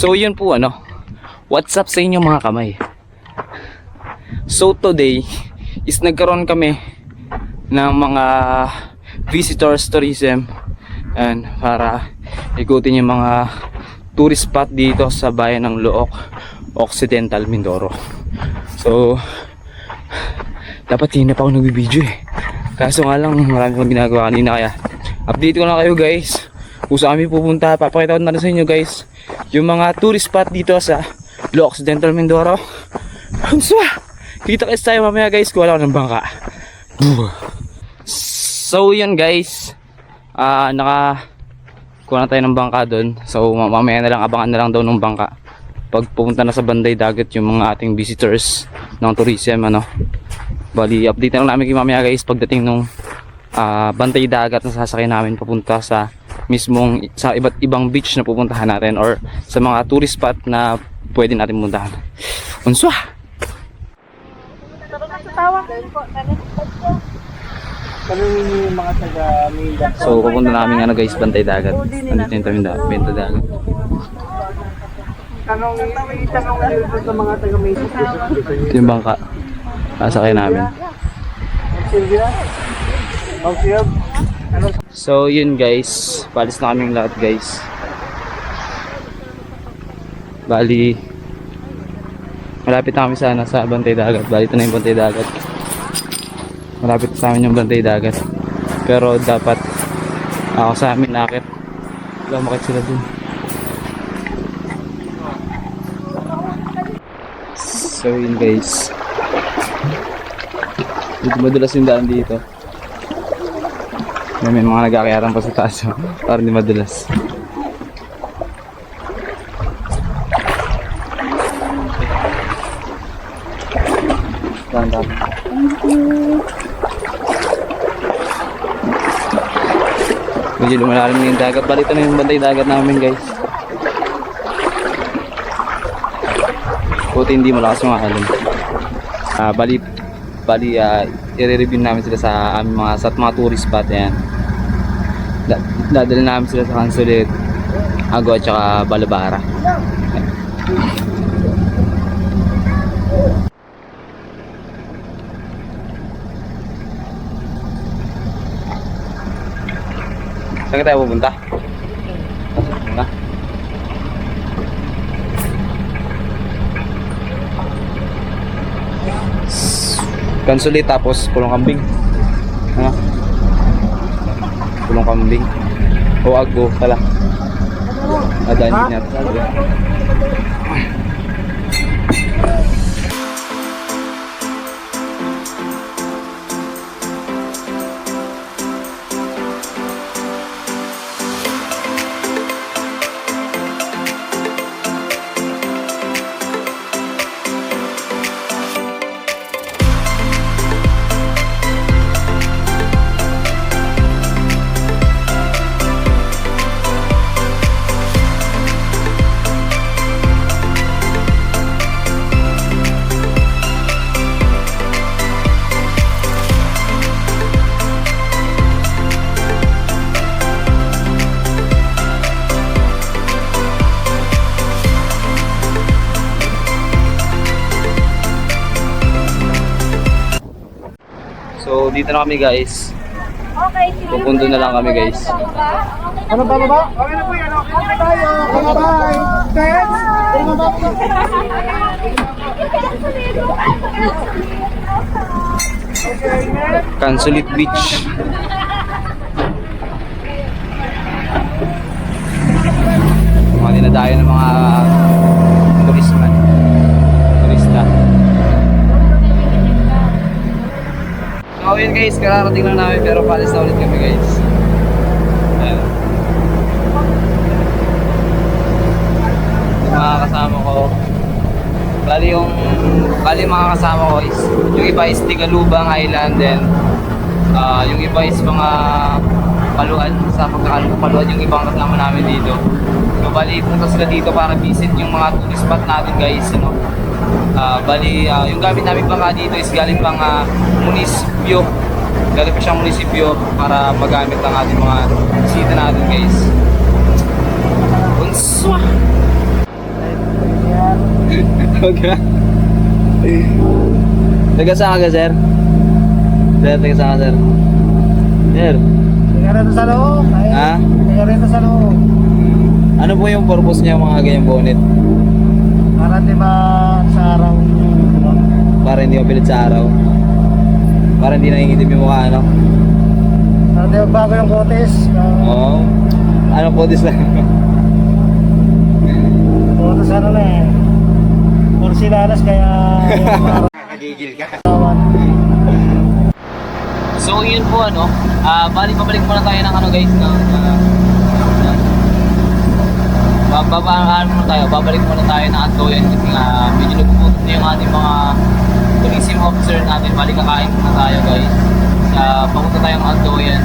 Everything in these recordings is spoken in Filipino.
So yun po what's up sa inyo mga kamay. So today is nagkaroon kami ng mga visitors tourism and para ikutin yung mga tourist spot dito sa bayan ng Looc, Occidental Mindoro. So dapat hindi na pa ako nagbibideo kaso nga lang marami kong ginagawa kanina, kaya update ko na kayo guys kung saan kami pupunta. Papakita ko na rin sa inyo guys yung mga tourist spot dito sa Looc, Occidental Mindoro. Kita guys tayo mamaya guys kung wala ko ng bangka. So yun guys, kuha na tayo ng bangka doon. So mamaya na lang, abangan na lang daw ng bangka pag pupunta na sa Banday Dagat yung mga ating visitors ng tourism. Bali update na lang namin kayo mamaya guys pagdating nung Banday Dagat na sasakay namin papunta sa mismong sa iba't ibang beach na pupuntahan natin or sa mga tourist spot na pwede natin puntahan. Unswa! So pupunta namin guys, Banday Dagat. Andito yung Banday Dagat. Ito yung bangka sasakay namin. So yun guys, balis na kaming lahat guys. Bali malapit na kami sana sa Banday Dagat. Bali ito na yung Banday Dagat. Malapit sa amin yung Banday Dagat. Pero dapat ako sa amin nakit. Wala makit sila dun. So yun guys, dito madalas yung daan dito. May mga nagkakayaran pa sa taas para hindi madulas. Medyo lumalalim yung dagat. Balito na yung Banday Dagat namin guys. Buti hindi malakas yung alam. Bali i-review namin sila sa aming mga tourist spot. Yan, dadalhin namin sila sa Cansulit, Agua at saka Balabara. Saan tayo pupunta? Cansulit tapos Pulong Kambing. Pulong Kambing o Agbo pala. Adaan niya. So dito na kami guys. Okay, pupunta na lang kami guys. Ano ba? Okay na po yan. Okay tayo. Bye-bye. Thanks. Cansulit Beach. Mga dinadayo ng mga turista. So yun guys, kararating lang namin pero palis na ulit kami guys. Ayan. Yung mga kasama ko, bali mga kasama ko is yung iba is Tigalubang Island, then yung iba is mga Paluan, sa pagkakaluan yung ibang kasama namin dito. So bali punta sila dito para visit yung mga tourist spot natin guys. Bali yung gamit namin bangka dito is galing pang munisipyo. Galing pa siyang munisipyo para magamit ang ating mga bisita natin guys. Unswa! Huwag ka. Taga saan ka, sir? Sir, taga saan ka, sir? Sir, Kaya rito sa loob. ha? Kaya rito sa loob. Ano po yung purpose niya mga ganyang bonnet? Para di ba sa araw ano, Para hindi mapilit sa araw? Para hindi nangingitim yung mukha, ano? para di ba bago yung kotes. Oo. Ano po this lang? Kotes ano na eh. Porsilanas kaya Nagigil ka. So yun po ano, pabalik muna tayo ng ano guys, ng babalik muna tayo ng Antoyan kasi nga medyo nagpupunta na yung ating mga tourism officer natin. Balik kakain muna tayo guys. Papunta tayong Antoyan.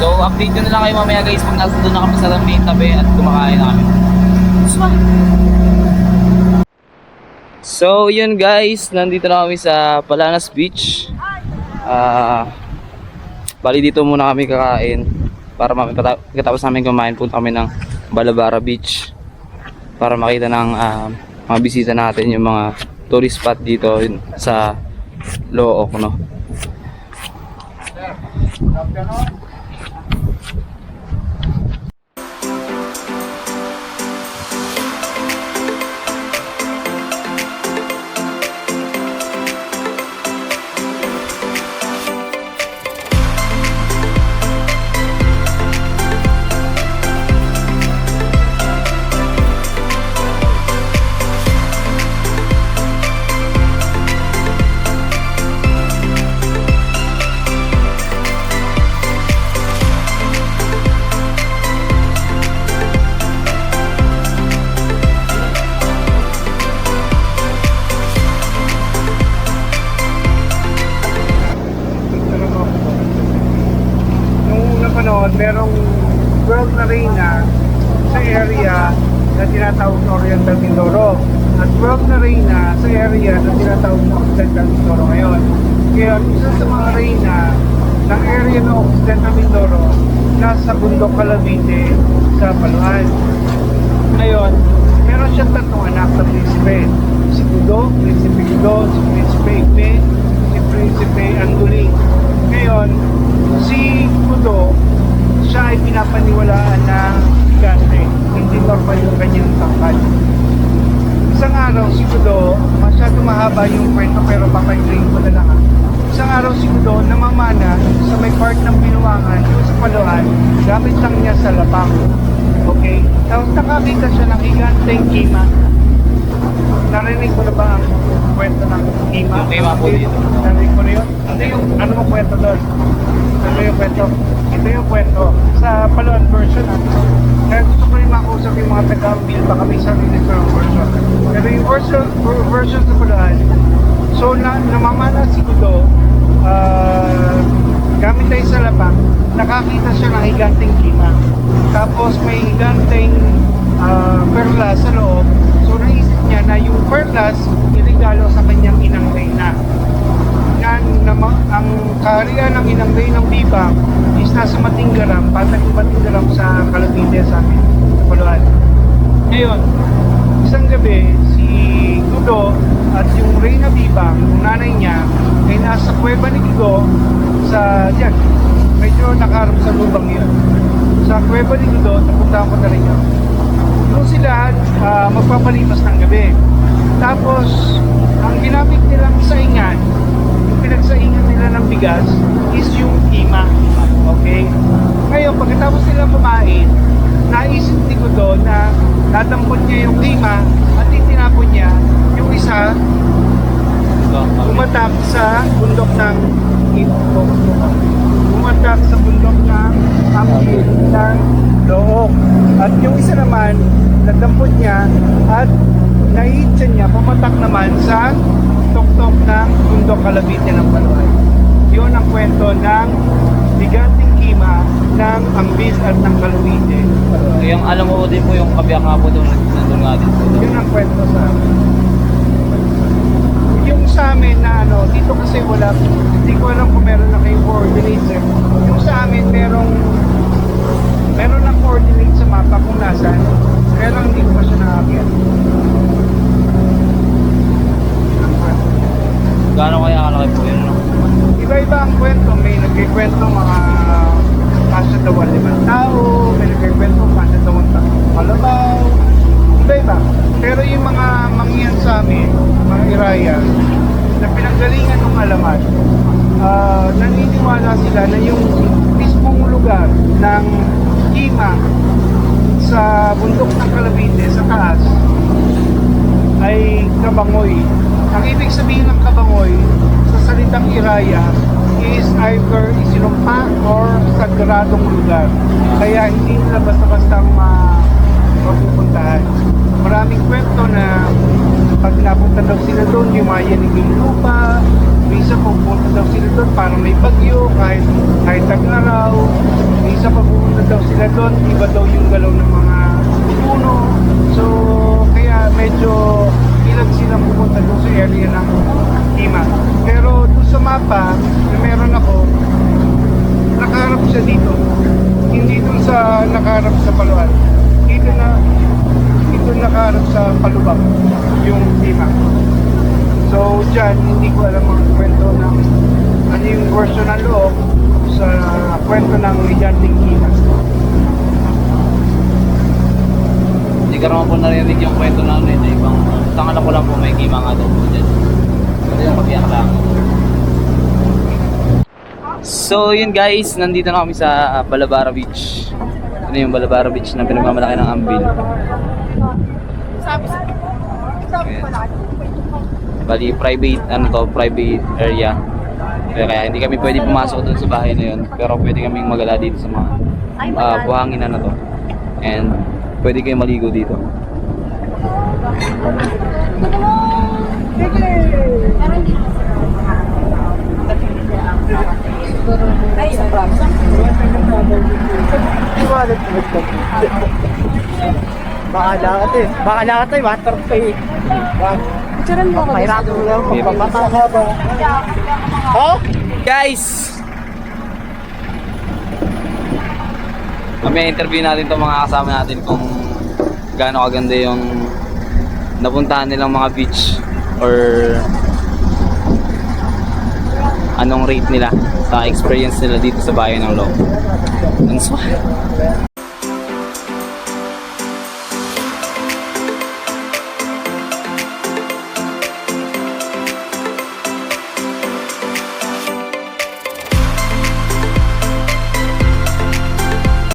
So update ko na lang kayo mamaya guys pag nasa doon na kami sa main tabi at kumakain na kami. So yun guys, nandito na kami sa Palanas Beach. Bali dito muna kami kakain para pagkatapos namin kumain punta kami ng Balabara Beach para makita ng mga bisita natin yung mga tourist spot dito sa Looc, no? nung unang panahon, merong World Arena sa area na tinatawag na Oriental Mindoro at World Arena sa area na tinatawag na Occidental Mindoro ngayon. Kaya isa sa mga arena ng area ng Occidental Mindoro nasa Bundok Calavite sa Palawan. Ngayon, meron siyang tatlong anak na prinsipe. Si Gudo, Prinsipe Gudo, si Prinsipe Igme, si Prinsipe Anguling. Ngayon, si Gudo, siya ay pinapaniwalaan na gigante, hindi normal yung kanyang tangkad. Isang araw si Gudo, masyado mahaba yung kwento pero papaigling ko na lang ha. Isang araw si Gudo namamana sa may part ng Binuangan, yung sa Palawan, gamit lang niya sa lapang. Okay? Tapos nakakita siya ng higanteng kima. Narinig ko na ba ang kwento ng kima? Yung kima po dito. Narinig ko na yun? Ano yung, ano mo kwento doon? Ano yung kwento? Ito yung kwento. Sa Palawan version ha. Kaya gusto ko rin makausap yung mga taga-Ambil, baka may sarili ko ng version. Pero yung version sa Palawan, so namamana si Gudo, gamit tayo sa lapang, nakakita siya ng higanteng kima. Tapos may higanteng perlas sa loob. So naisip niya na yung perlas iregalo sa kanyang inang Reyna. Ang kaharian ng inang Reyna ng Bibang is nasa Matinggaram, patag Matinggaram sa Calavite sa amin, sa Palawan. Ngayon, isang gabi, si Gudo at yung Reyna Bibang, yung nanay niya, ay nasa kuweba ni Gudo sa diyan. Medyo nakaharap sa lubang yun. Sa kuweba ni Gudo, napuntahan ko na rin yun. Doon sila magpapalipas ng gabi. Tapos, ang ginamit nilang saingan, yung pinagsaingan nila ng bigas, is yung kima. Okay? Ngayon, pagkatapos nila kumain, naisip ni Gudo na natampon niya yung kima at itinapon niya yung isa umatak sa bundok ng Ambil ng Looc. At yung isa naman, nadampot niya at nahihitsa niya, pumatak naman sa tuktok ng bundok Calavite ng Palawan. Yun ang kwento ng higanteng kima ng Ambil at ng Calavite. Yung alam mo din po yung kabiyak nga po doon, nandun nga din po. Yun ang kwento sa amin. Yung sa amin na ano, dito kasi wala, hindi ko alam kung meron na kayong coordinates eh. Yung sa amin meron ng coordinate sa mapa kung nasaan, pero hindi ko pa siya nakakit. Gaano kaya kalaki po yun? No? Iba-iba ang kwento. May nagkikwento mga kasya daw 5 tao, may nagkikwento kasya daw 3 kalabaw. Iba-iba. Pero yung mga mangyan sa amin, mga iraya, na pinanggalingan ng alamat, naniniwala sila na yung mismong lugar ng Kima sa bundok ng Cavite sa taas ay Kabangoy. Ang ibig sabihin ng Kabangoy sa salitang Iraya is either isinumpa or sagradong lugar. Kaya hindi nila basta-basta mapupuntahan. Maraming kwento na pag napunta daw sila doon, yumayanig yung lupa. Minsan pupunta daw sila doon para may bagyo, kahit tag-araw. Minsan pupunta daw sila doon, iba daw yung galaw ng mga puno. So, kaya medyo ilag silang pupunta doon sa area ng Kima. Pero doon sa mapa na meron ako, nakaharap siya dito. Hindi doon sa nakaharap sa Paluan. Dito nakaharap sa Palubang, yung Kima. So dyan, hindi ko alam ang kwento ng ano yung version ng loob sa kwento ng Liganting Kima. Hindi ka naman po narinig yung kwento na ano yun. Ibang tangan ko lang po may Kima nga daw po dyan. Hindi lang kabiyak lang. So yun guys, nandito na kami sa Balabara Beach. Ano yung Balabara Beach na pinagmamalaki ng Ambil. Bali private private area. Kaya hindi kami pwede pumasok doon sa bahay na yun. Pero pwede kaming magala dito sa mga buhanginan na to. And pwede kayong maligo dito. Baka lakat eh, water pa eh. Picturean mo ako. Mahirapan mo lang, magpapataka ba? Oh? Guys! Kami interview natin itong mga kasama natin kung gaano kaganda yung napuntahan nilang mga beach or anong rate nila sa experience nila dito sa Bayan ng Lo.